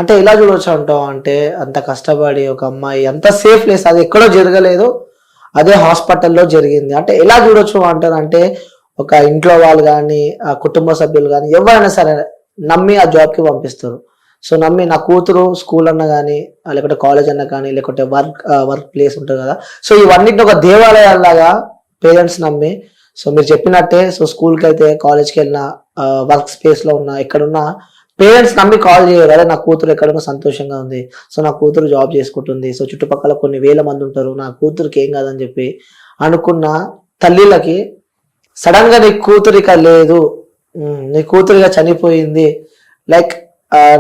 అంటే ఎలా చూడొచ్చు అంటావు అంటే అంత కష్టపడి ఒక అమ్మాయి అంత సేఫ్ ప్లేస్, అది ఎక్కడో జరగలేదు, అదే హాస్పిటల్లో జరిగింది అంటే ఎలా చూడొచ్చు అంటారు అంటే ఒక ఇంట్లో వాళ్ళు కానీ ఆ కుటుంబ సభ్యులు కానీ ఎవరైనా సరే నమ్మి ఆ జాబ్కి పంపిస్తారు. సో నమ్మి నా కూతురు స్కూల్ అన్నా కానీ లేకపోతే కాలేజ్ అన్నా కానీ లేకపోతే వర్క్ ప్లేస్ ఉంటుంది కదా, సో ఇవన్నిటిని ఒక దేవాలయాల్లాగా పేరెంట్స్ నమ్మి, సో మీరు చెప్పినట్టే సో స్కూల్కి అయితే కాలేజ్కి వెళ్ళినా వర్క్ స్పేస్లో ఉన్నా ఎక్కడున్నా పేరెంట్స్ నమ్మి కాల్ చేయరు, అదే నా కూతురు ఎక్కడున్నా సంతోషంగా ఉంది, సో నా కూతురు జాబ్ చేసుకుంటుంది, సో చుట్టుపక్కల కొన్ని వేల మంది ఉంటారు, నా కూతురికి ఏం కాదని చెప్పి అనుకున్న తల్లిలకి సడన్ గా నీ కూతురిక లేదు, నీ కూతురిగా చనిపోయింది, లైక్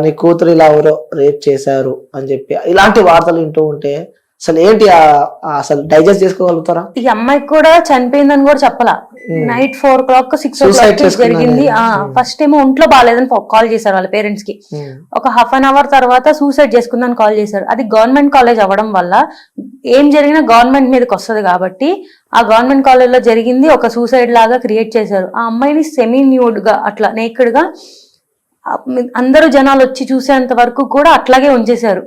నీ కూతురు ఇలా ఎవరో రేప్ చేశారు అని చెప్పి ఇలాంటి వార్తలు వింటూ ఉంటే అసలు ఏంటి అసలు డైజెస్ట్ చేసుకోగలుగుతారా? ఈ అమ్మాయికి కూడా చనిపోయిందని కూడా చెప్పలా. నైట్ 4 o'clock 6 o'clock జరిగింది. ఫస్ట్ ఏమో ఒంట్లో బాగాలేదని కాల్ చేశారు వాళ్ళ పేరెంట్స్ కి. ఒక హాఫ్ అన్ అవర్ తర్వాత సూసైడ్ చేసుకుందని కాల్ చేశారు. అది గవర్నమెంట్ కాలేజ్ అవ్వడం వల్ల ఏం జరిగినా గవర్నమెంట్ మీదకి వస్తుంది కాబట్టి ఆ గవర్నమెంట్ కాలేజ్ లో జరిగింది ఒక సూసైడ్ లాగా క్రియేట్ చేశారు. ఆ అమ్మాయిని సెమీ న్యూడ్ గా అట్లా నేకెడ్ గా అందరూ జనాలు వచ్చి చూసేంత వరకు కూడా అట్లాగే ఉంచేశారు.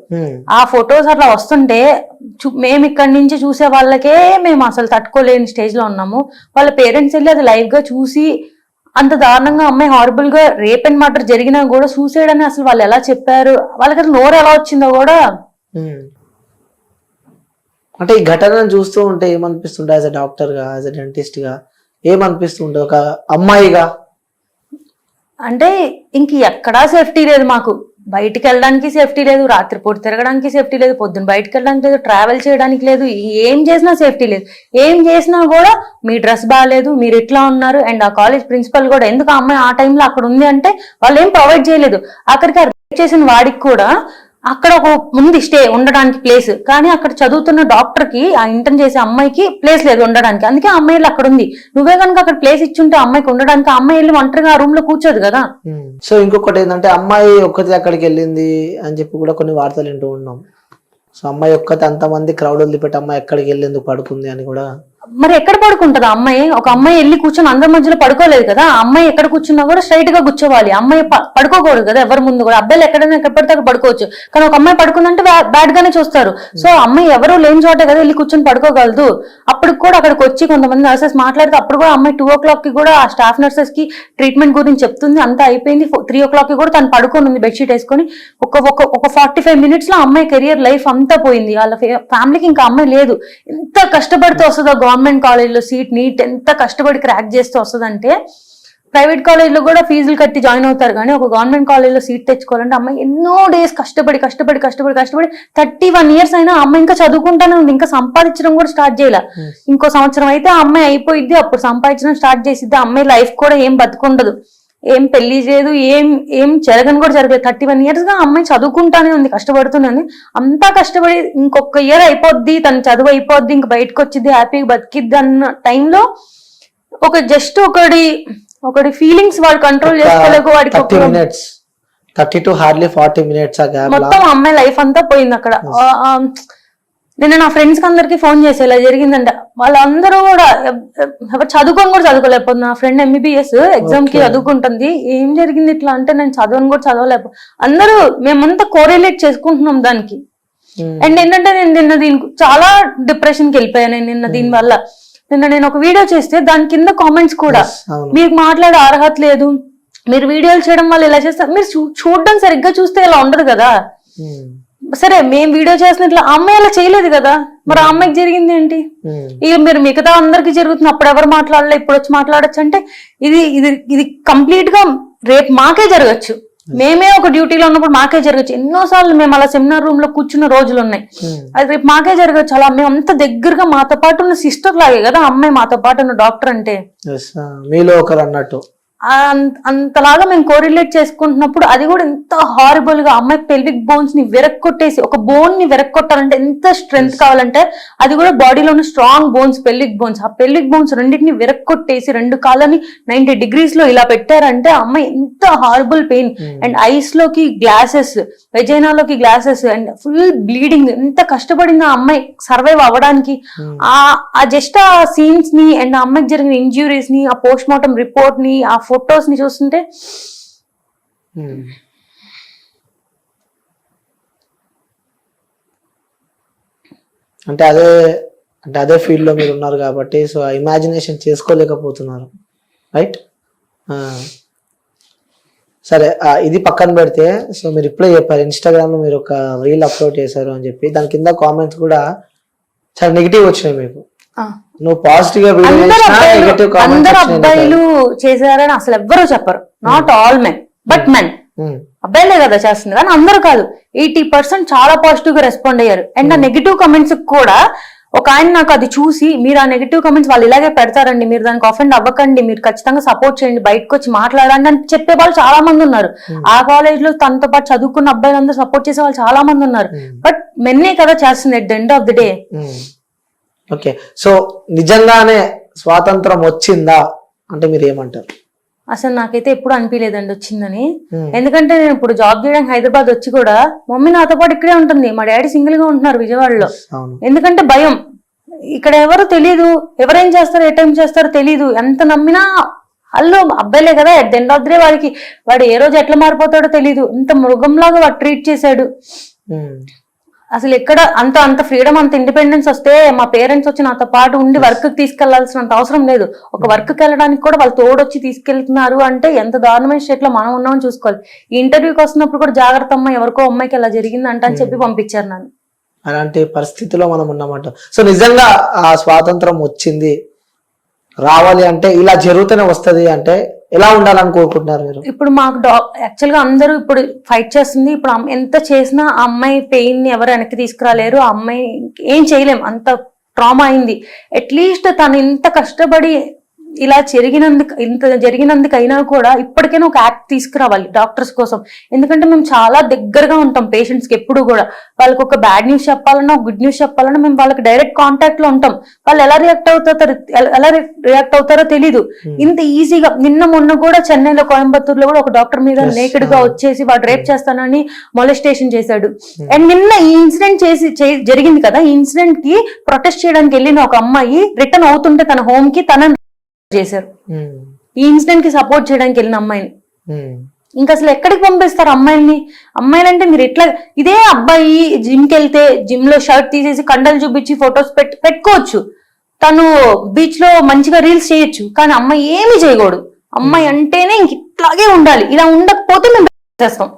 ఆ ఫొటోస్ అట్లా వస్తుంటే మేము ఇక్కడి నుంచి చూసే వాళ్ళకే మేము అసలు తట్టుకోలేని స్టేజ్ లో ఉన్నాము. వాళ్ళ పేరెంట్స్ వెళ్ళి అది లైవ్ గా చూసి అంత దారుణంగా అమ్మాయి హారబుల్ గా రేప్ అండ్ మర్డర్ జరిగినా కూడా సూసైడ్ అని అసలు వాళ్ళు ఎలా చెప్పారు, వాళ్ళకి అసలు నోరు ఎలా వచ్చిందో కూడా. అంటే ఈ ఘటనను చూస్తూ ఉంటే ఏమనిపిస్తుంటే యాజ్ అ డాక్టర్ గా యాజ్ అ డెంటిస్ట్ గా ఏమనిపిస్తుంటే ఒక అమ్మాయిగా అంటే ఇంక ఎక్కడా సేఫ్టీ లేదు మాకు. బయటికి వెళ్ళడానికి సేఫ్టీ లేదు, రాత్రిపూట తిరగడానికి సేఫ్టీ లేదు, పొద్దున్న బయటకు వెళ్ళడానికి లేదు, ట్రావెల్ చేయడానికి లేదు, ఏం చేసినా సేఫ్టీ లేదు. ఏం చేసినా కూడా మీ డ్రెస్ బాగాలేదు, మీరు ఇట్లా ఉన్నారు. అండ్ ఆ కాలేజ్ ప్రిన్సిపల్ కూడా ఎందుకు ఆ అమ్మాయి ఆ టైంలో అక్కడ ఉంది అంటే వాళ్ళు ఏం ప్రొవైడ్ చేయలేదు. అక్కడికి రేప్ చేసిన వాడికి కూడా అక్కడ ఒక ముందు స్టే ఉండడానికి ప్లేస్, కానీ అక్కడ చదువుతున్న డాక్టర్ కి ఆ ఇంటర్న్ చేసే అమ్మాయికి ప్లేస్ లేదు ఉండడానికి. అందుకే ఆ అమ్మాయిలు అక్కడ ఉంది. నువ్వే కనుక అక్కడ ప్లేస్ ఇచ్చుంటే అమ్మాయికి ఉండడానికి ఆ అమ్మాయి వెళ్ళి ఒంటరిగా ఆ రూమ్ లో కూర్చోదు కదా. సో ఇంకొకటి ఏంటంటే అమ్మాయి ఒక్కతే అక్కడికి వెళ్ళింది అని చెప్పి కూడా కొన్ని వార్తలు వింటూ ఉన్నాం. సో అమ్మాయి ఒక్కతే అంతమంది క్రౌడ్ వదిలిపెట్టి అమ్మాయి ఎక్కడికి వెళ్ళేందుకు పడుకుంది అని కూడా. మరి ఎక్కడ పడుకుంటది అమ్మాయి? ఒక అమ్మాయి వెళ్ళి కూర్చొని అందరి మధ్యలో పడుకోలేదు కదా. అమ్మాయి ఎక్కడ కూర్చున్నా కూడా స్ట్రైట్ గా కూర్చోవాలి. అమ్మాయి పడుకోకూడదు కదా ఎవరి ముందు కూడా. అబ్బాయిలు ఎక్కడైనా ఎక్కడ పడితే అక్కడ పడుకోవచ్చు, కానీ ఒక అమ్మాయి పడుకుందంటే బ్యాడ్ గానే చూస్తారు. సో అమ్మాయి ఎవరు లేని చోటే కదా వెళ్ళి కూర్చొని పడుకోగలదు. అప్పుడు కూడా అక్కడికి వచ్చి కొంతమంది నర్సెస్ మాట్లాడితే అప్పుడు కూడా అమ్మాయి 2 o'clock కి కూడా ఆ స్టాఫ్ నర్సెస్ కి ట్రీట్మెంట్ గురించి చెప్తుంది. అంతా అయిపోయింది. 3 o'clock కి కూడా తను పడుకొని ఉంది బెడ్షీట్ వేసుకొని. ఒక 45 minutes లో అమ్మాయి కెరియర్ లైఫ్ అంతా పోయింది. వాళ్ళ ఫ్యామిలీకి ఇంకా అమ్మాయి లేదు. ఎంత కష్టపడితే వస్తుందో గవర్నమెంట్ కాలేజ్ లో సీట్, నీట్ ఎంత కష్టపడి క్రాక్ చేస్తే వస్తుందంటే. ప్రైవేట్ కాలేజ్ లో కూడా ఫీజులు కట్టి జాయిన్ అవుతారు, కానీ ఒక గవర్నమెంట్ కాలేజ్ లో సీట్ తెచ్చుకోవాలంటే అమ్మాయి ఎన్నో డేస్ కష్టపడి 31 years అయినా అమ్మాయి ఇంకా చదువుకుంటానే ఉంది. ఇంకా సంపాదించడం కూడా స్టార్ట్ చేయాల. ఇంకో సంవత్సరం అయితే ఆ అమ్మాయి అయిపోయిద్ది, అప్పుడు సంపాదించడం స్టార్ట్ చేసిద్ది. అమ్మాయి లైఫ్ కూడా ఏం బతుకుండదు, ఏం పెళ్లి చేయదు, ఏం జరగని కూడా జరగలేదు. 31 years గా అమ్మాయి చదువుకుంటానే ఉంది, కష్టపడుతూనే ఉంది. అంతా కష్టపడి ఇంకొక ఇయర్ అయిపోద్ది, తన చదువు అయిపోద్ది, ఇంక బయటకు వచ్చిద్ది, హ్యాపీగా బతికిద్ది అన్న టైంలో ఒక జస్ట్ ఒకటి ఫీలింగ్స్ వాడు కంట్రోల్ చేసుకోలేక వాడికి 30 to hardly 40 minutes మొత్తం అమ్మాయి లైఫ్ అంతా పోయింది అక్కడ. నేను నా ఫ్రెండ్స్ కి అందరికి ఫోన్ చేసి ఇలా జరిగిందంట. వాళ్ళందరూ కూడా ఎవరు చదువుకొని కూడా చదువుకోలేకపోతున్నా. నా ఫ్రెండ్ MBBS ఎగ్జామ్ కి చదువుకుంటుంది. ఏం జరిగింది ఇట్లా అంటే నేను చదవని కూడా చదవలేకపో. అందరూ మేమంతా కోరిలేట్ చేసుకుంటున్నాం దానికి. అండ్ ఏంటంటే నేను నిన్న దీనికి చాలా డిప్రెషన్ కి వెళ్ళిపోయాను. నిన్న దీని వల్ల నేను ఒక వీడియో చేస్తే దాని కింద కామెంట్స్ కూడా మీకు మాట్లాడే అర్హత లేదు, మీరు వీడియోలు చేయడం వల్ల ఇలా చేస్తారు, మీరు చూడడం సరిగ్గా చూస్తే ఇలా ఉండదు కదా. సరే మేము వీడియో చేసిన ఇట్లా అమ్మాయి అలా చేయలేదు కదా, మరి ఆ అమ్మాయికి జరిగింది ఏంటి? ఇక మీరు మిగతా అందరికి జరుగుతుంది, అప్పుడు ఎవరు మాట్లాడలే ఇప్పుడు వచ్చి మాట్లాడచ్చు అంటే ఇది కంప్లీట్ గా రేపు మాకే జరగచ్చు. మేమే ఒక డ్యూటీలో ఉన్నప్పుడు మాకే జరగచ్చు. ఎన్నోసార్లు మేము అలా సెమినార్ రూమ్ లో కూర్చున్న రోజులు ఉన్నాయి. అది రేపు మాకే జరగచ్చు. అలా మేము అంత దగ్గరగా మాతో పాటు ఉన్న సిస్టర్ లాగే కదా అమ్మాయి, మాతో పాటు ఉన్న డాక్టర్ అంటే మీలో ఒకరు అన్నట్టు. అంతలాగా మేము కోరిలేట్ చేసుకుంటున్నప్పుడు అది కూడా ఎంత హారిబుల్ గా అమ్మాయి పెల్విక్ బోన్స్ ని వెరక్కొట్టేసి, ఒక బోన్ ని వెరక్కొట్టాలంటే ఎంత స్ట్రెంగ్త్ కావాలంటే అది కూడా బాడీలో ఉన్న స్ట్రాంగ్ బోన్స్, పెల్విక్ బోన్స్, ఆ పెల్విక్ బోన్స్ రెండింటిని వెరక్కొట్టేసి 2 కాళ్ళని 90 degrees లో ఇలా పెట్టారంటే అమ్మాయి ఎంత హారిబుల్ పెయిన్. అండ్ ఐస్ లోకి గ్లాసెస్, వెజైనాలోకి గ్లాసెస్, అండ్ ఫుల్ బ్లీడింగ్. ఎంత కష్టపడింది ఆ అమ్మాయి సర్వైవ్ అవ్వడానికి. ఆ జస్ట్ ఆ సీన్స్ ని అండ్ ఆ అమ్మాయికి జరిగిన ఇంజ్యూరీస్ ని, ఆ పోస్ట్ మార్టం రిపోర్ట్ ని, ఆ ఫొటోస్ ని చూస్తుంటే అంటే అదే ఫీల్డ్ లో మీరు ఉన్నారు కాబట్టి సో ఆ ఇమాజినేషన్ చేసుకోలేకపోతున్నారు, రైట్? సరే, ఇది పక్కన పెడితే, సో మీరు ఇప్పుడే చెప్పారు ఇన్స్టాగ్రామ్ లో మీరు ఒక రీల్ అప్లోడ్ చేశారు అని చెప్పి, దాని కింద కామెంట్స్ కూడా చాలా నెగిటివ్ వచ్చినాయి మీకు. నువ్వు పాజిటివ్ గా అందరు అబ్బాయిలు చేశారని అసలు ఎవ్వరూ చెప్పరు. Not all men, but men. అబ్బాయిలే కదా చేస్తుంది కానీ అందరూ కాదు. 80% చాలా పాజిటివ్ గా రెస్పాండ్ అయ్యారు. అండ్ ఆ నెగిటివ్ కమెంట్స్ కూడా ఒక ఆయన నాకు అది చూసి, మీరు ఆ నెగిటివ్ కమెంట్స్ వాళ్ళు ఇలాగే పెడతారండి, మీరు దానికి అఫెండ్ అవ్వకండి, మీరు ఖచ్చితంగా సపోర్ట్ చేయండి, బయటకు వచ్చి మాట్లాడండి అని చెప్పే వాళ్ళు చాలా మంది ఉన్నారు. ఆ కాలేజ్ లో తనతో పాటు చదువుకున్న అబ్బాయిలందరూ సపోర్ట్ చేసే వాళ్ళు చాలా మంది ఉన్నారు. బట్ మెన్నే కదా చేస్తుంది at the end of the day. Okay, so నిజంగానే స్వాతంత్రం వచ్చిందా అంటే మీరు ఏమంటారు? అసలు నాకైతే ఎప్పుడు అనిపించలేదండి వచ్చిందని. ఎందుకంటే నేను ఇప్పుడు జాబ్ చేయడానికి హైదరాబాద్ వచ్చి కూడా మమ్మీ నాతో పాటు ఇక్కడే ఉంటుంది, మా డాడీ సింగిల్ గా ఉంటున్నారు విజయవాడలో. ఎందుకంటే భయం, ఇక్కడ ఎవరు తెలీదు, ఎవరేం చేస్తారో ఏ టైం చేస్తారో తెలీదు. ఎంత నమ్మినా వాళ్ళు అబ్బాయిలే కదా, at the end of the day వాడు ఏ రోజు ఎట్లా మారిపోతాడో తెలీదు. ఇంత మృగంలాగా వాడు ట్రీట్ చేశాడు. అసలు ఎక్కడ అంత ఫ్రీడమ్, అంత ఇండిపెండెన్స్ వస్తే మా పేరెంట్స్ వచ్చి నాతో పాటు ఉండి వర్క్ తీసుకెళ్లాల్సినంత అవసరం లేదు. ఒక వర్క్ వెళ్ళడానికి కూడా వాళ్ళు తోడొచ్చి తీసుకెళ్తున్నారు అంటే ఎంత దారుణమైన స్టేట్ లో మనం ఉన్నామని చూసుకోవాలి. ఈ ఇంటర్వ్యూకి వస్తున్నప్పుడు కూడా జాగ్రత్త అమ్మ, ఎవరికో అమ్మాయికి ఎలా జరిగిందంట అని చెప్పి పంపించారు నన్ను. అలాంటి పరిస్థితిలో మనం ఉన్నామంట. సో నిజంగా ఆ స్వాతంత్రం వచ్చింది, రావాలి అంటే ఇలా జరుగుతూనే వస్తది అంటే ఎలా ఉండాలని కోరుకుంటున్నారు మీరు? ఇప్పుడు మాకు యాక్చువల్ గా అందరూ ఇప్పుడు ఫైట్ చేస్తుంది. ఇప్పుడు ఎంత చేసినా ఆ అమ్మాయి పెయిన్ ని ఎవరు వెనక్కి తీసుకురాలేరు. ఆ అమ్మాయి ఏం చేయలేం, అంత ట్రామా అయింది. అట్లీస్ట్ తను ఇంత కష్టపడి ఇలా ఇంత జరిగినందుకైనా కూడా ఇప్పటికైనా ఒక యాక్ట్ తీసుకురావాలి డాక్టర్స్ కోసం. ఎందుకంటే మేము చాలా దగ్గరగా ఉంటాం పేషెంట్స్ కి. ఎప్పుడు కూడా వాళ్ళకి ఒక బ్యాడ్ న్యూస్ చెప్పాలన్నా, గుడ్ న్యూస్ చెప్పాలన్నా మేము వాళ్ళకి డైరెక్ట్ కాంటాక్ట్ లో ఉంటాం. వాళ్ళు ఎలా రియాక్ట్ అవుతారో తెలీదు. ఇంత ఈజీగా మొన్న కూడా చెన్నైలో, కోయంబత్తూరులో కూడా ఒక డాక్టర్ మీద నేకెడ్ గా వచ్చేసి వాడు రేప్ చేస్తానని మొలెస్టేషన్ చేశాడు. అండ్ నిన్న ఈ ఇన్సిడెంట్ జరిగింది కదా, ఈ ఇన్సిడెంట్ కి ప్రొటెస్ట్ చేయడానికి వెళ్ళిన ఒక అమ్మాయి రిటర్న్ అవుతుంటే తన హోమ్ కి తన చేశారు. ఈ ఇన్సిడెంట్ కి సపోర్ట్ చేయడానికి వెళ్ళిన అమ్మాయిని ఇంకా అసలు ఎక్కడికి పంపిస్తారు అమ్మాయిల్ని? అమ్మాయిలంటే మీరు ఎట్లా, ఇదే అబ్బాయి జిమ్ కి వెళ్తే జిమ్ లో షర్ట్ తీసేసి కండలు చూపించి ఫొటోస్ పెట్టుకోవచ్చు, తను బీచ్ లో మంచిగా రీల్స్ చేయొచ్చు. కానీ అమ్మాయి ఏమి చేయకూడదు. అమ్మాయి అంటేనే ఇంక ఇట్లాగే ఉండాలి. ఇలా ఉండకపోతే మేము చేస్తాం.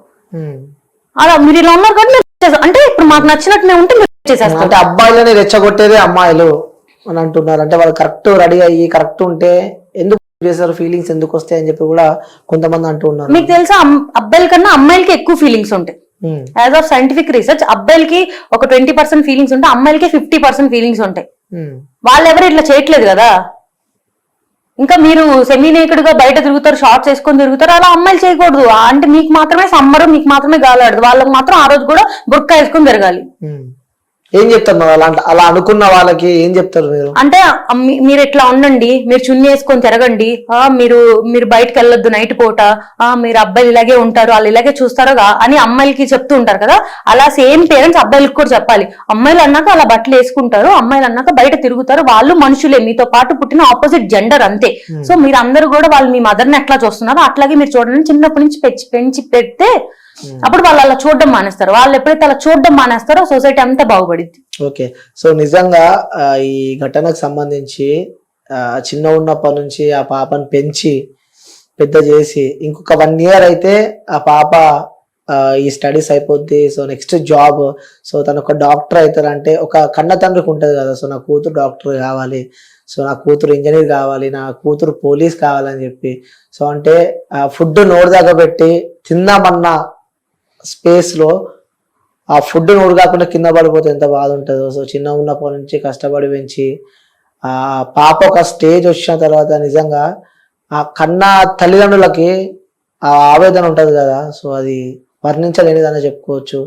అలా మీరు ఇలా ఉన్నారు కాబట్టి మేము చేస్తాం. అంటే ఇప్పుడు మాకు నచ్చినట్టు మేము ఉంటే మేము చేసేస్తాం. అంటే అబ్బాయిలని రెచ్చగొట్టేదే అమ్మాయిలు అని అంటున్నారు. అంటే వాళ్ళు కరెక్ట్ రెడీ అయ్యి కరెక్ట్ ఉంటే ఎందుకు చేస్తారు, ఫీలింగ్స్ ఎందుకు వస్తాయి అని చెప్పి కూడా కొంతమంది అంటూ ఉన్నారు. మీకు తెలుసా, అబ్బాయిల కన్నా అమ్మాయిలకి ఎక్కువ ఫీలింగ్స్ ఉంటాయి. యాజ్ ఆఫ్ సైంటిఫిక్ రీసెర్చ్ అబ్బాయిలకి ఒక 20% ఫీలింగ్స్ ఉంటాయి, అమ్మాయిలకి 50% ఫీలింగ్స్ ఉంటాయి. వాళ్ళు ఎవరు ఇట్లా చేయట్లేదు కదా. ఇంకా మీరు సెమీ నేకెడ్ గా బయట తిరుగుతారు, షార్ట్స్ వేసుకొని తిరుగుతారు, అలా అమ్మాయిలు చేయకూడదు. అంటే మీకు మాత్రమే సమ్మరు, మీకు మాత్రమే గాలాడదు, వాళ్ళకి మాత్రం ఆ రోజు కూడా బుర్కా వేసుకొని తిరగాలి. ఏం చెప్తారు అలా అనుకున్న వాళ్ళకి? ఏం చెప్తారు మీరు? అంటే మీరు ఇట్లా ఉండండి, మీరు చున్నీ వేసుకొని తిరగండి, మీరు బయటకు వెళ్ళొద్దు నైట్ పూట, మీరు అబ్బాయిలు ఇలాగే ఉంటారు, వాళ్ళు ఇలాగే చూస్తారో అని అమ్మాయిలకి చెప్తూ ఉంటారు కదా. అలా సేమ్ పేరెంట్స్ అబ్బాయిలకు కూడా చెప్పాలి. అమ్మాయిలు అన్నాక అలా బట్టలు వేసుకుంటారు, అమ్మాయిలు అన్నాక బయట తిరుగుతారు, వాళ్ళు మనుషులే, మీతో పాటు పుట్టిన ఆపోజిట్ జెండర్ అంతే. సో మీరు అందరూ కూడా వాళ్ళు మీ మదర్ని ఎట్లా చూస్తున్నారు అట్లాగే మీరు చూడండి. చిన్నప్పటి నుంచి పెంచి పెడితే అప్పుడు వాళ్ళు అలా చూడడం మానేస్తారు. వాళ్ళు ఎప్పుడైతే అలా చూడడం మానేస్తారో సొసైటీ అంతా బాగుపడింది. ఓకే, సో నిజంగా ఈ ఘటనకు సంబంధించి చిన్న ఉన్నప్పటి నుంచి ఆ పాపను పెంచి పెద్ద చేసి ఇంకొక 1 year అయితే ఆ పాప ఈ స్టడీస్ అయిపోద్ది, సో నెక్స్ట్ జాబ్, సో తను ఒక డాక్టర్ అవుతారంటే ఒక కన్న తండ్రికి ఉంటుంది కదా, సో నా కూతురు డాక్టర్ కావాలి, సో నా కూతురు ఇంజనీర్ కావాలి, నా కూతురు పోలీస్ కావాలని చెప్పి. సో అంటే ఫుడ్ నోరు దాకా పెట్టి తిందామన్న స్పేస్ లో ఆ ఫుడ్ నోరు కాకుండా కింద పడిపోతే ఎంత బాధ ఉంటుందో. సో చిన్న ఉన్నప్పటి నుంచి కష్టపడి పెంచి ఆ పాప ఒక స్టేజ్ వచ్చిన తర్వాత నిజంగా ఆ కన్నా తల్లిదండ్రులకి ఆ ఆవేదన ఉంటది కదా, సో అది వర్ణించలేనిదని చెప్పుకోవచ్చు.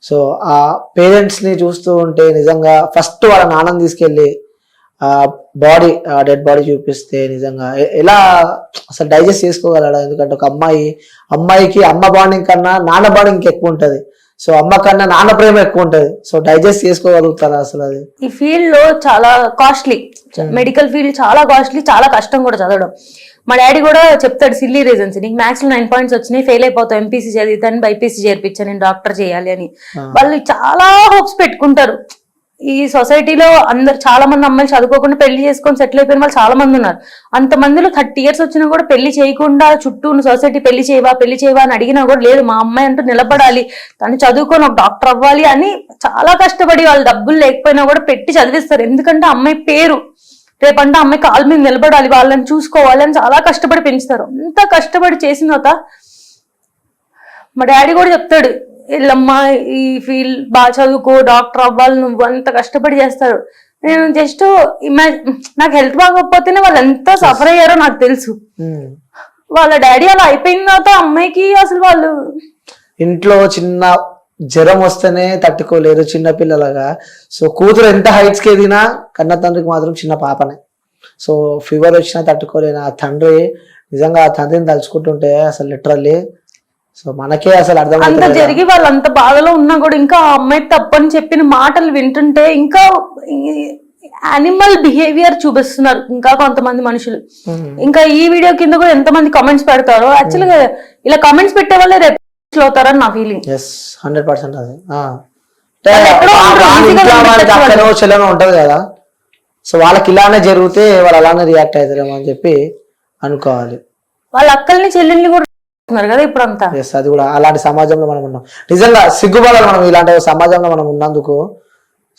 సో ఆ పేరెంట్స్ ని చూస్తూ ఉంటే నిజంగా ఫస్ట్ వాళ్ళ నాన్నని తీసుకెళ్ళి ఆ బాడీ, ఆ డెడ్ బాడీ చూపిస్తే నిజంగా ఎలా అసలు డైజెస్ట్ చేసుకోగలడా? ఎందుకంటే ఒక అమ్మాయికి అమ్మ బాండింగ్ కన్నా నాన్న బాండింగ్ ఇంకెక్కువ ఉంటది. సో అమ్మ కన్నా నాన్న ప్రేమ ఎక్కువ ఉంటది. సో డైజెస్ట్ చేసుకోగలుగుతారా అసలు? అది ఈ ఫీల్డ్ లో చాలా కాస్ట్లీ, మెడికల్ ఫీల్డ్ చాలా కాస్ట్లీ, చాలా కష్టం కూడా చదవడం. మా డాడీ కూడా చెప్తాడు సిల్లీ రీజన్స్, నీకు మ్యాథ్స్ లో 9 points వచ్చినాయి, ఫెయిల్ అయిపోతావు, ఎంపీసీ చదివితాను బైపీసీ చేర్పించాను నేను డాక్టర్ చేయాలి అని. వాళ్ళు చాలా హోప్స్ పెట్టుకుంటారు. ఈ సొసైటీలో అందరు చాలా మంది అమ్మాయిలు చదువుకోకుండా పెళ్లి చేసుకొని సెటిల్ అయిపోయిన వాళ్ళు చాలా మంది ఉన్నారు. అంతమందిలో 30 years వచ్చినా కూడా పెళ్లి చేయకుండా చుట్టూ ఉన్న సొసైటీ పెళ్లి చేయవా అని అడిగినా కూడా లేదు, మా అమ్మాయి అంటూ నిలబడాలి, తను చదువుకొని ఒక డాక్టర్ అవ్వాలి అని చాలా కష్టపడి వాళ్ళు డబ్బులు లేకపోయినా కూడా పెట్టి చదివిస్తారు. ఎందుకంటే అమ్మాయి పేరు, రేపంటే అమ్మాయి కాళ్ళ మీద నిలబడాలి, వాళ్ళని చూసుకోవాలి అని చాలా కష్టపడి పెంచుతారు. అంత కష్టపడి చేసిన తర్వాత మా డాడీ కూడా చెప్తాడు, వీళ్ళమ్మా ఈ ఫీల్డ్ బాగా చదువుకో, డాక్టర్ అవ్వాలి, నువ్వు అంత కష్టపడి చేస్తారు. నేను జస్ట్ నాకు హెల్త్ బాగోకపోతేనే వాళ్ళు ఎంత సఫర్ అయ్యారో నాకు తెలుసు. వాళ్ళ డాడీ అలా అయిపోయిన తర్వాత అమ్మాయికి అసలు వాళ్ళు ఇంట్లో చిన్న జ్వరం వస్తేనే తట్టుకోలేరు చిన్న పిల్లలుగా. సో కూతురు ఎంత హైట్స్కి ఎదిగినా కన్న తండ్రికి మాత్రం చిన్న పాపనే. సో ఫీవర్ వచ్చినా తట్టుకోలేను ఆ తండ్రి. నిజంగా ఆ తండ్రిని తలుచుకుంటుంటే అసలు లిటరల్లీ సో మనకే అసలు అంత అర్థం జరిగి వాళ్ళు అంత బాధలో ఉన్నా కూడా ఇంకా ఆ అమ్మాయి తప్పని చెప్పిన మాటలు వింటుంటే ఇంకా యానిమల్ బిహేవియర్ చూపిస్తున్నారు ఇంకా కొంతమంది మనుషులు. ఇంకా ఈ వీడియో కింద కూడా ఎంతమంది కామెంట్స్ పెడతారో, యాక్చువల్గా ఇలా కామెంట్స్ పెట్టే వాళ్ళే రేపు అవుతారని నా ఫీలింగ్. 100% అది చెల్లెనో ఉంటది కదా, సో వాళ్ళకి ఇలానే జరిగితే వాళ్ళు అలానే రియాక్ట్ అవుతారేమో అని చెప్పి అనుకోవాలి. వాళ్ళ అక్కల్ని చెల్లెల్ని కూడా కదా ఇప్పుడు అంతా. అది కూడా అలాంటి సమాజంలో మనం ఉన్నాం. నిజంగా సిగ్గుపడాలి మనం ఇలాంటి సమాజంలో మనం ఉన్నందుకు.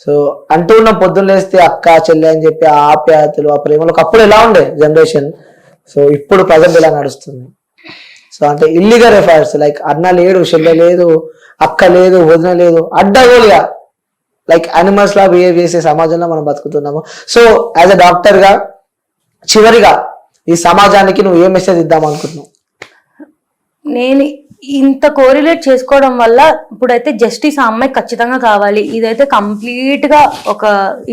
సో అంటూ ఉన్న పొద్దున్న లేస్తే అక్క చెల్లె అని చెప్పి ఆ ఆప్యాయతలు ఆ ప్రేమలు అప్పుడు ఎలా ఉండే జనరేషన్, సో ఇప్పుడు ప్రజెంట్ ఇలా నడుస్తుంది. సో అంటే ఇల్లీగల్ ఎఫైర్స్ లైక్ అన్న లేడు, చెల్లె లేదు, అక్క లేదు, వదిన లేదు, అడ్డగోలుగా లైక్ అనిమల్స్ లా బిహేవ్ చేసే సమాజంలో మనం బతుకుతున్నాము. సో యాజ్ అ డాక్టర్ గా చివరిగా ఈ సమాజానికి నువ్వు ఏ మెసేజ్ ఇద్దాం అనుకుంటున్నావు? నేను ఇంత కోరిలేట్ చేసుకోవడం వల్ల ఇప్పుడైతే జస్టిస్ ఆ అమ్మాయి ఖచ్చితంగా కావాలి. ఇదైతే కంప్లీట్ గా ఒక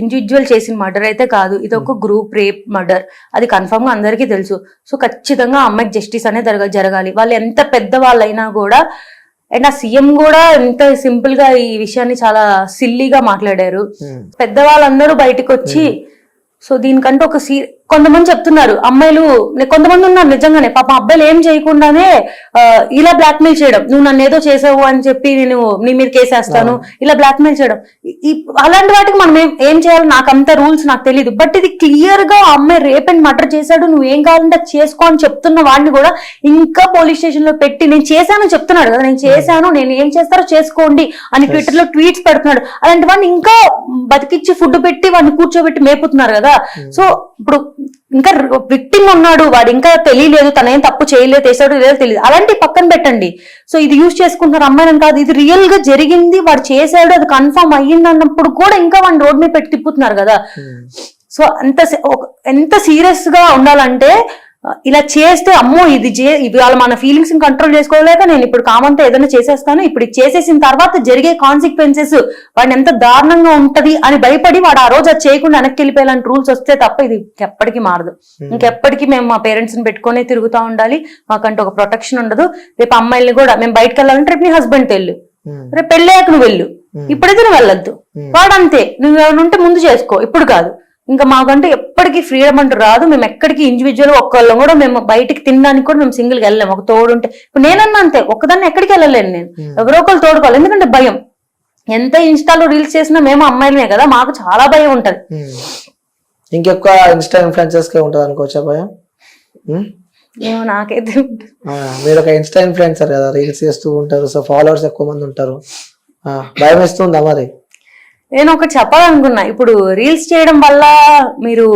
ఇండివిజువల్ చేసిన మర్డర్ అయితే కాదు, ఇది ఒక గ్రూప్ రేప్ మర్డర్, అది కన్ఫర్మ్ గా అందరికీ తెలుసు. సో ఖచ్చితంగా ఆ అమ్మాయికి జస్టిస్ అనేది జరగాలి. వాళ్ళు ఎంత పెద్ద వాళ్ళైనా కూడా. అండ్ ఆ సీఎం కూడా ఎంత సింపుల్ గా ఈ విషయాన్ని చాలా సిల్లీగా మాట్లాడారు. పెద్దవాళ్ళందరూ బయటకు వచ్చి సో దీనికంటే ఒక కొంతమంది చెప్తున్నారు అమ్మాయిలు, కొంతమంది ఉన్నారు నిజంగానే పాప అబ్బాయిలు ఏం చేయకుండానే ఇలా బ్లాక్మెయిల్ చేయడం, నువ్వు నన్ను ఏదో చేసావు అని చెప్పి నేను నీ మీద కేసేస్తాను, ఇలా బ్లాక్మెయిల్ చేయడం. అలాంటి వాటికి మనం ఏం చేయాలి, నాకు అంత రూల్స్ నాకు తెలియదు. బట్ ఇది క్లియర్ గా అమ్మాయి రేప్ అండ్ మర్డర్ చేశాడు, నువ్వు ఏం కావాలంటే చేసుకో అని చెప్తున్న వాడిని కూడా ఇంకా పోలీస్ స్టేషన్ లో పెట్టి నేను చేశాను చెప్తున్నాడు కదా, నేను చేశాను, నేను ఏం చేస్తారో చేసుకోండి అని ట్విట్టర్ లో ట్వీట్స్ పెడుతున్నాడు. అలాంటి వాడిని ఇంకా బతికిచ్చి ఫుడ్ పెట్టి వాడిని కూర్చోబెట్టి మేపుతున్నారు కదా. సో ఇప్పుడు ఇంకా విక్టిమ్ ఉన్నాడు, వాడు ఇంకా తెలియలేదు, తనేం తప్పు చేయలేదు, చేసాడు లేదో తెలియదు, అలాంటి పక్కన పెట్టండి. సో ఇది యూజ్ చేసుకుంటున్నారు అమ్మాయిని కాదు, ఇది రియల్ గా జరిగింది, వాడు చేశాడు, అది కన్ఫర్మ్ అయ్యింది అన్నప్పుడు కూడా ఇంకా వాడిని రోడ్ మీద పెట్టి తిప్పుతున్నారు కదా. సో ఎంత సీరియస్ గా ఉండాలంటే ఇలా చేస్తే అమ్మో ఇది ఇవాళ మన ఫీలింగ్స్ కంట్రోల్ చేసుకోలేక నేను ఇప్పుడు కామంతో ఏదైనా చేసేస్తాను, ఇప్పుడు చేసేసిన తర్వాత జరిగే కాన్సిక్వెన్సెస్ వాడిని ఎంత దారుణంగా ఉంటది అని భయపడి వాడు ఆ రోజు అది చేయకుండా వెనక్కి వెళ్ళిపోయేలాంటి రూల్స్ వస్తే తప్ప ఇది ఎప్పటికీ మారదు. ఇంకెప్పటికీ మేము మా పేరెంట్స్ ని పెట్టుకునే తిరుగుతూ ఉండాలి, మాకంటే ఒక ప్రొటెక్షన్ ఉండదు. రేపు అమ్మాయిల్ని కూడా మేము బయటకు వెళ్ళాలంటే రేపు నీ హస్బెండ్ వెళ్ళు, రేపు పెళ్ళాక నువ్వు వెళ్ళు, ఇప్పుడైతే నువ్వు వెళ్ళొద్దు, వాడంతే, నువ్వు ఏమైనా ఉంటే ముందు చేసుకో, ఇప్పుడు కాదు. ఇంకా మాకంటే ఎప్పటికీ ఫ్రీడమ్ అంటూ రాదు. మేము ఎక్కడికి ఇండివిజువల్ ఒక్కళ్ళం కూడా మేము బయటికి తినడానికి కూడా మేము సింగిల్ గా వెళ్ళలేము, ఒక తోడు ఉంటే. ఇప్పుడు నేనన్నా అంతే, ఒక్కదాన్ని ఎక్కడికి వెళ్ళలేను, నేను ఎవరో ఒకళ్ళు తోడుకోవాలి. ఎందుకంటే భయం, ఎంత ఇన్స్టాలో రీల్స్ చేసినా మేము అమ్మాయిలమే కదా, మాకు చాలా భయం ఉంటది. ఇంకెక్కువ ఇన్స్టా ఇన్ఫ్లుయెన్సర్స్ కే ఉంటది అనుకోవచ్చా భయం? నాకైతే మీరు ఒక ఇన్స్టా ఇన్ఫ్లుయెన్సర్ కదా, రీల్స్ చేస్తూ ఉంటారు, సో ఫాలోవర్స్ ఎక్కువ మంది ఉంటారు, భయం వేస్తుందా మరి? నేను ఒకటి చెప్పాలనుకున్నా, ఇప్పుడు రీల్స్ చేయడం వల్ల మీరు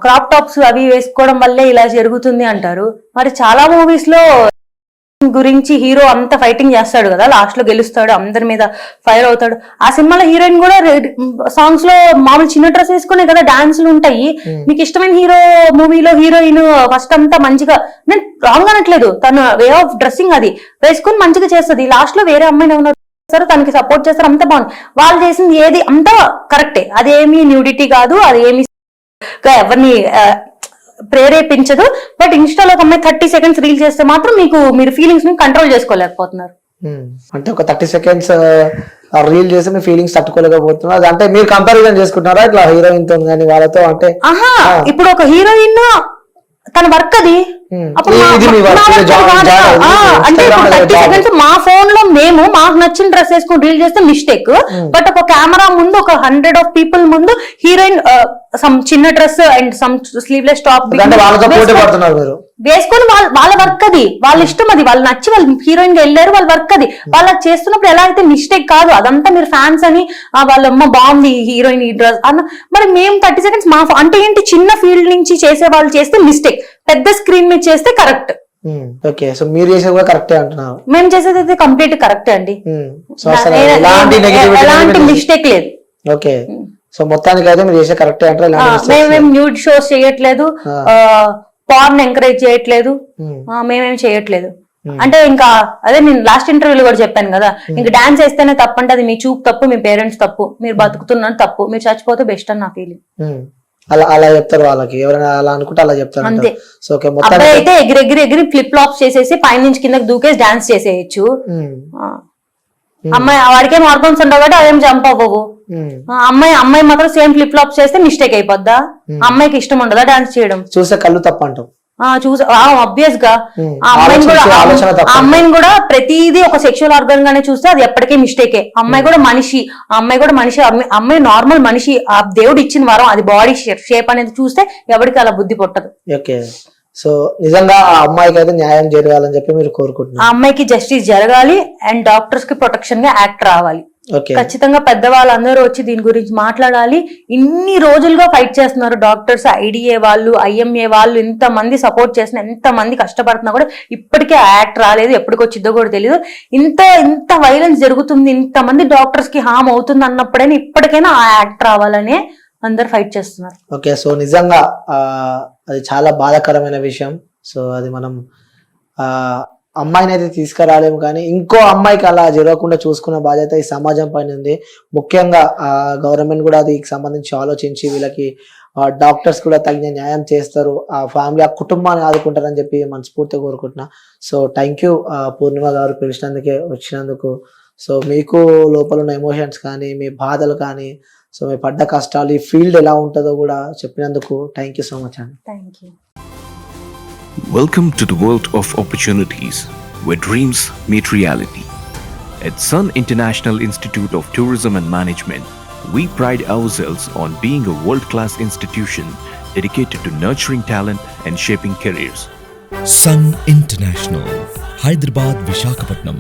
క్రాప్ టాప్స్ అవి వేసుకోవడం వల్లే ఇలా జరుగుతుంది అంటారు. మరి చాలా మూవీస్ లో గురించి హీరో అంత ఫైటింగ్ చేస్తాడు కదా, లాస్ట్ లో గెలుస్తాడు, అందరి మీద ఫైర్ అవుతాడు. ఆ సినిమాలో హీరోయిన్ కూడా సాంగ్స్ లో మామూలు చిన్న డ్రెస్ వేసుకునే కదా డాన్సులు ఉంటాయి. మీకు ఇష్టమైన హీరో మూవీలో హీరోయిన్ ఫస్ట్ అంతా మంచిగా, నేను రాంగ్ అనట్లేదు, తన వే ఆఫ్ డ్రెస్సింగ్ అది వేసుకుని మంచిగా చేస్తుంది, లాస్ట్ లో వేరే అమ్మాయిని ఏమన్నా తనకి సపోర్ట్ చేస్తారు, అంత బాగుంది. వాళ్ళు చేసింది ఏది అంతా కరెక్టే, అదేమి న్యూడిటీ కాదు, అదేమి ఎవరిని ప్రేరేపించదు. బట్ ఇన్స్టాలో ఒక అమ్మాయి 30 seconds రీల్ చేస్తే మాత్రం మీరు ఫీలింగ్స్ ని కంట్రోల్ చేసుకోలేకపోతున్నారు. అంటే ఒక 30 seconds రీల్ చేస్తే మీ ఫీలింగ్స్ తట్టుకోలేకపోతున్నారు అంటే మీరు కంపారిజన్ చేసుకుంటున్నారా ఇట్లా హీరోయిన్ తో కానీ వాళ్ళతో? అంటే ఇప్పుడు ఒక హీరోయిన్ తన వర్క్ అది. అప్పుడు ఇది మీ work, ఇది job, job, అంటే Instagram లో 30 job. seconds మా ఫోన్ లో మేము మాకు నచ్చిన డ్రెస్ వేసుకుని రీల్ చేస్తే మిస్టేక్, బట్ ఒక కెమెరా ముందు ఒక 100 of people ముందు హీరోయిన్ సమ్ చిన్న dress and some sleeveless top అంటే వాళ్ళతో పోటీ పడుతున్నారు మీరు. వేసుకొని వాళ్ళ వర్క్ అది, వాళ్ళ ఇష్టం అది, వాళ్ళు నచ్చి వాళ్ళు హీరోయిన్ గా వెళ్ళారు, వాళ్ళ వర్క్ అది. వాళ్ళకి చేస్తున్నప్పుడు ఎలా అయితే మిస్టేక్ కాదు, అదంతా మీరు ఫ్యాన్స్ అని వాళ్ళ అమ్మ బాగుంది హీరోయిన్ ఈ డ్రెస్ అన్న. మరి మేము 30 seconds మా అంటే ఏంటి, చిన్న ఫీల్డ్ నుంచి చేసే వాళ్ళు చేస్తే మిస్టేక్, పెద్ద స్క్రీన్ మీద చేస్తే కరెక్ట్. ఓకే, సో మీరు చేసేది కూడా కరెక్టే అంటున్నారు. మేము చేసేది అయితే కంప్లీట్ కరెక్టే అండి, సో అసలు ఎలాంటి మిస్టేక్ లేదు. ఓకే, సో మొత్తానికి అయితే మీరు చేసే కరెక్టే అంటారు. మేమేం న్యూడ్ షోస్ చేయట్లేదు, పార్న్ ఎంకరేజ్ చేయట్లేదు, మేమేం చేయట్లేదు. అంటే ఇంకా అదే నేను లాస్ట్ ఇంటర్వ్యూలో కూడా చెప్పాను కదా, ఇంకా డాన్స్ వేస్తేనే తప్పు అంటే అది మీ చూపు తప్పు, మీ పేరెంట్స్ తప్పు, మీరు బతుకుతున్నారు తప్పు, మీరు చచ్చిపోతే బెస్ట్ అని నా ఫీలింగ్. అలా చెప్తారు వాళ్ళకి, ఎవరైనా అలా అనుకుంటే అలా చెప్తారు అంతే. సో ఓకే, అబ్బాయి అయితే ఎగిరి ఫ్లిప్ ఫ్లాప్స్ చేసేసి పైనుంచి కిందకి దూకేసి డాన్స్ చేసేయచ్చు. అమ్మాయి వాడికేం హార్మోన్స్ ఉండవు కాబట్టి అవేం జంప్ అవ్వవు. అమ్మాయి మాత్రం సేమ్ ఫ్లిప్ ఫ్లాప్స్ చేస్తే మిస్టేక్ అయిపోద్దా? అమ్మాయికి ఇష్టం ఉండదా డాన్స్ చేయడం? చూసే కళ్ళు తప్ప అంటాం. చూసా ఆబ్వియస్ గా అమ్మాయిని కూడా ప్రతిదీ ఒక సెక్షువల్ ఆర్గన్ గానే చూస్తే అది ఎప్పటికీ మిస్టేకే. అమ్మాయి కూడా మనిషి, అమ్మాయి నార్మల్ మనిషి, ఆ దేవుడు ఇచ్చిన వరం అది, బాడీ షేప్ అనేది చూస్తే ఎవరికి అలా బుద్ధి పుట్టదు. ఓకే, సో నిజంగా ఆ అమ్మాయికి అయితే న్యాయం జరగాలని చెప్పి మీరు కోరుకుంటున్నారు. ఆ అమ్మాయికి జస్టిస్ జరగాలి అండ్ డాక్టర్స్ కి ప్రొటెక్షన్ గా యాక్ట్ రావాలి. ఖచ్చితంగా పెద్దవాళ్ళందరూ వచ్చి దీని గురించి మాట్లాడాలి. ఇన్ని రోజులుగా ఫైట్ చేస్తున్నారు డాక్టర్స్, ఐడిఏ వాళ్ళు, ఐఎంఏ వాళ్ళు, ఇంత మంది సపోర్ట్ చేసిన, ఎంత మంది కష్టపడుతున్నా కూడా ఇప్పటికే యాక్ట్ రాలేదు. ఎప్పటికొచ్చిద్దో కూడా తెలియదు. ఇంత వైలెన్స్ జరుగుతుంది, ఇంత మంది డాక్టర్స్ కి హామ్ అవుతుంది అన్నప్పుడైనా ఇప్పటికైనా ఆ యాక్ట్ రావాలని అందరు ఫైట్ చేస్తున్నారు. ఓకే, సో నిజంగా అది చాలా బాధాకరమైన విషయం. సో అది మనం అమ్మాయిని అయితే తీసుకురాలేము, కానీ ఇంకో అమ్మాయికి అలా జరగకుండా చూసుకున్న బాధ్యత ఈ సమాజం పైన ఉంది. ముఖ్యంగా గవర్నమెంట్ కూడా దీనికి సంబంధించి ఆలోచించి వీళ్ళకి డాక్టర్స్ కూడా తగిన న్యాయం చేస్తారు, ఆ ఫ్యామిలీ, ఆ కుటుంబాన్ని ఆదుకుంటారని చెప్పి మనస్ఫూర్తిగా కోరుకుంటున్నా. సో థ్యాంక్ యూ పూర్ణిమ గారు, వచ్చినందుకు. సో మీకు లోపల ఉన్న ఎమోషన్స్ కానీ, మీ బాధలు కానీ, సో మీ పడ్డ కష్టాలు, ఈ ఫీల్డ్ ఎలా ఉంటుందో కూడా చెప్పినందుకు థ్యాంక్ యూ సో మచ్ అండి. Thank you. Welcome to the world of opportunities, where dreams meet reality. At Sun International Institute of Tourism and Management, we pride ourselves on being a world-class institution dedicated to nurturing talent and shaping careers. Sun International, Hyderabad, Visakhapatnam.